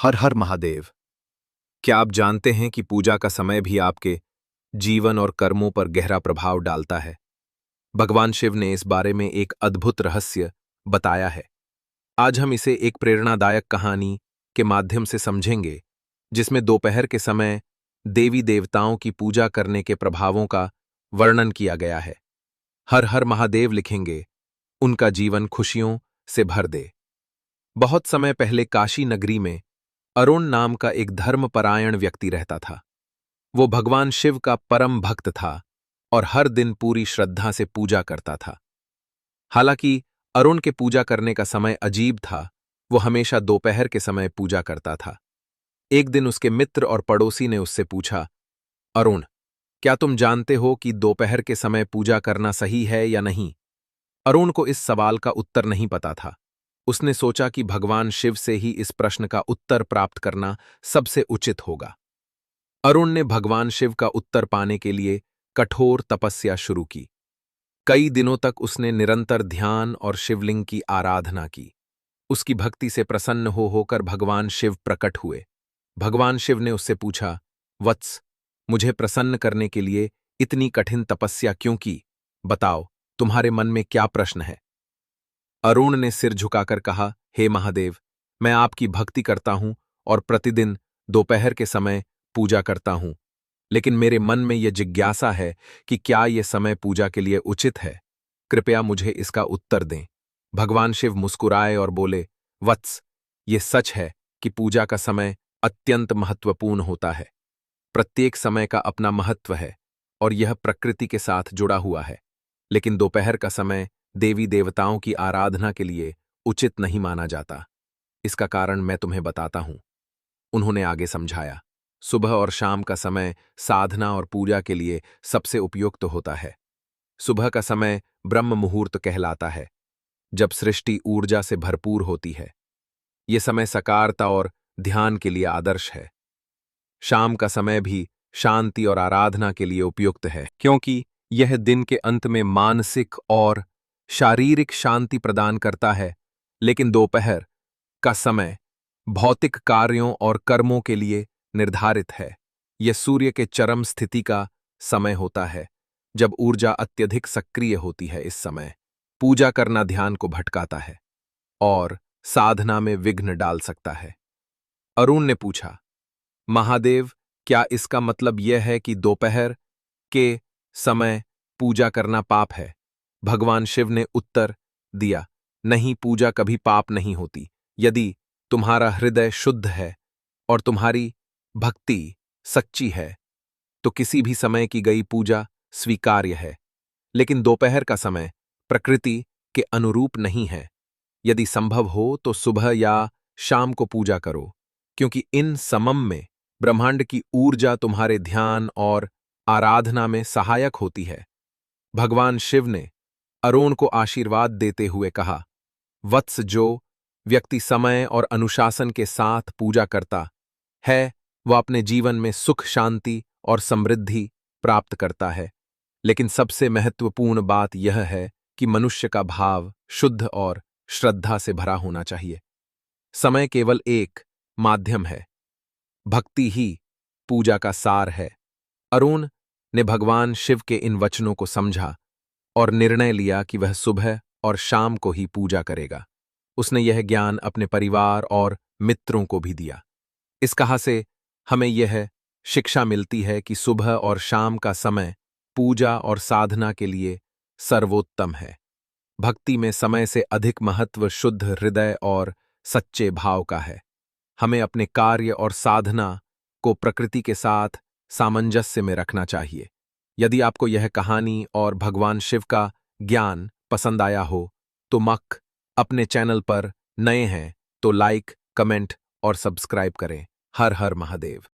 हर हर महादेव। क्या आप जानते हैं कि पूजा का समय भी आपके जीवन और कर्मों पर गहरा प्रभाव डालता है? भगवान शिव ने इस बारे में एक अद्भुत रहस्य बताया है। आज हम इसे एक प्रेरणादायक कहानी के माध्यम से समझेंगे, जिसमें दोपहर के समय देवी देवताओं की पूजा करने के प्रभावों का वर्णन किया गया है। हर हर महादेव लिखेंगे, उनका जीवन खुशियों से भर दे। बहुत समय पहले काशी नगरी में अरुण नाम का एक धर्मपरायण व्यक्ति रहता था। वो भगवान शिव का परम भक्त था और हर दिन पूरी श्रद्धा से पूजा करता था। हालांकि अरुण के पूजा करने का समय अजीब था। वो हमेशा दोपहर के समय पूजा करता था। एक दिन उसके मित्र और पड़ोसी ने उससे पूछा, अरुण, क्या तुम जानते हो कि दोपहर के समय पूजा करना सही है या नहीं? अरुण को इस सवाल का उत्तर नहीं पता था। उसने सोचा कि भगवान शिव से ही इस प्रश्न का उत्तर प्राप्त करना सबसे उचित होगा। अरुण ने भगवान शिव का उत्तर पाने के लिए कठोर तपस्या शुरू की। कई दिनों तक उसने निरंतर ध्यान और शिवलिंग की आराधना की। उसकी भक्ति से प्रसन्न हो होकर भगवान शिव प्रकट हुए। भगवान शिव ने उससे पूछा, वत्स, मुझे प्रसन्न करने के लिए इतनी कठिन तपस्या क्यों की? बताओ, तुम्हारे मन में क्या प्रश्न है? अरुण ने सिर झुकाकर कहा, हे महादेव, मैं आपकी भक्ति करता हूं और प्रतिदिन दोपहर के समय पूजा करता हूं, लेकिन मेरे मन में यह जिज्ञासा है कि क्या यह समय पूजा के लिए उचित है? कृपया मुझे इसका उत्तर दें। भगवान शिव मुस्कुराए और बोले, वत्स, ये सच है कि पूजा का समय अत्यंत महत्वपूर्ण होता है। प्रत्येक समय का अपना महत्व है और यह प्रकृति के साथ जुड़ा हुआ है, लेकिन दोपहर का समय देवी देवताओं की आराधना के लिए उचित नहीं माना जाता। इसका कारण मैं तुम्हें बताता हूं। उन्होंने आगे समझाया, सुबह और शाम का समय साधना और पूजा के लिए सबसे उपयुक्त होता है। सुबह का समय ब्रह्म मुहूर्त कहलाता है, जब सृष्टि ऊर्जा से भरपूर होती है। यह समय सकारता और ध्यान के लिए आदर्श है। शाम का समय भी शांति और आराधना के लिए उपयुक्त है, क्योंकि यह दिन के अंत में मानसिक और शारीरिक शांति प्रदान करता है। लेकिन दोपहर का समय भौतिक कार्यों और कर्मों के लिए निर्धारित है। यह सूर्य के चरम स्थिति का समय होता है, जब ऊर्जा अत्यधिक सक्रिय होती है। इस समय पूजा करना ध्यान को भटकाता है और साधना में विघ्न डाल सकता है। अरुण ने पूछा, महादेव, क्या इसका मतलब यह है कि दोपहर के समय पूजा करना पाप है? भगवान शिव ने उत्तर दिया, नहीं, पूजा कभी पाप नहीं होती। यदि तुम्हारा हृदय शुद्ध है और तुम्हारी भक्ति सच्ची है, तो किसी भी समय की गई पूजा स्वीकार्य है। लेकिन दोपहर का समय प्रकृति के अनुरूप नहीं है। यदि संभव हो तो सुबह या शाम को पूजा करो, क्योंकि इन समम में ब्रह्मांड की ऊर्जा तुम्हारे ध्यान और आराधना में सहायक होती है। भगवान शिव ने अरुण को आशीर्वाद देते हुए कहा, वत्स, जो व्यक्ति समय और अनुशासन के साथ पूजा करता है, वह अपने जीवन में सुख, शांति और समृद्धि प्राप्त करता है। लेकिन सबसे महत्वपूर्ण बात यह है कि मनुष्य का भाव शुद्ध और श्रद्धा से भरा होना चाहिए। समय केवल एक माध्यम है, भक्ति ही पूजा का सार है। अरुण ने भगवान शिव के इन वचनों को समझा और निर्णय लिया कि वह सुबह और शाम को ही पूजा करेगा। उसने यह ज्ञान अपने परिवार और मित्रों को भी दिया। इस कहा से हमें यह शिक्षा मिलती है कि सुबह और शाम का समय पूजा और साधना के लिए सर्वोत्तम है। भक्ति में समय से अधिक महत्व शुद्ध हृदय और सच्चे भाव का है। हमें अपने कार्य और साधना को प्रकृति के साथ सामंजस्य में रखना चाहिए। यदि आपको यह कहानी और भगवान शिव का ज्ञान पसंद आया हो, तो अपने चैनल पर नए हैं तो लाइक, कमेंट और सब्सक्राइब करें। हर हर महादेव।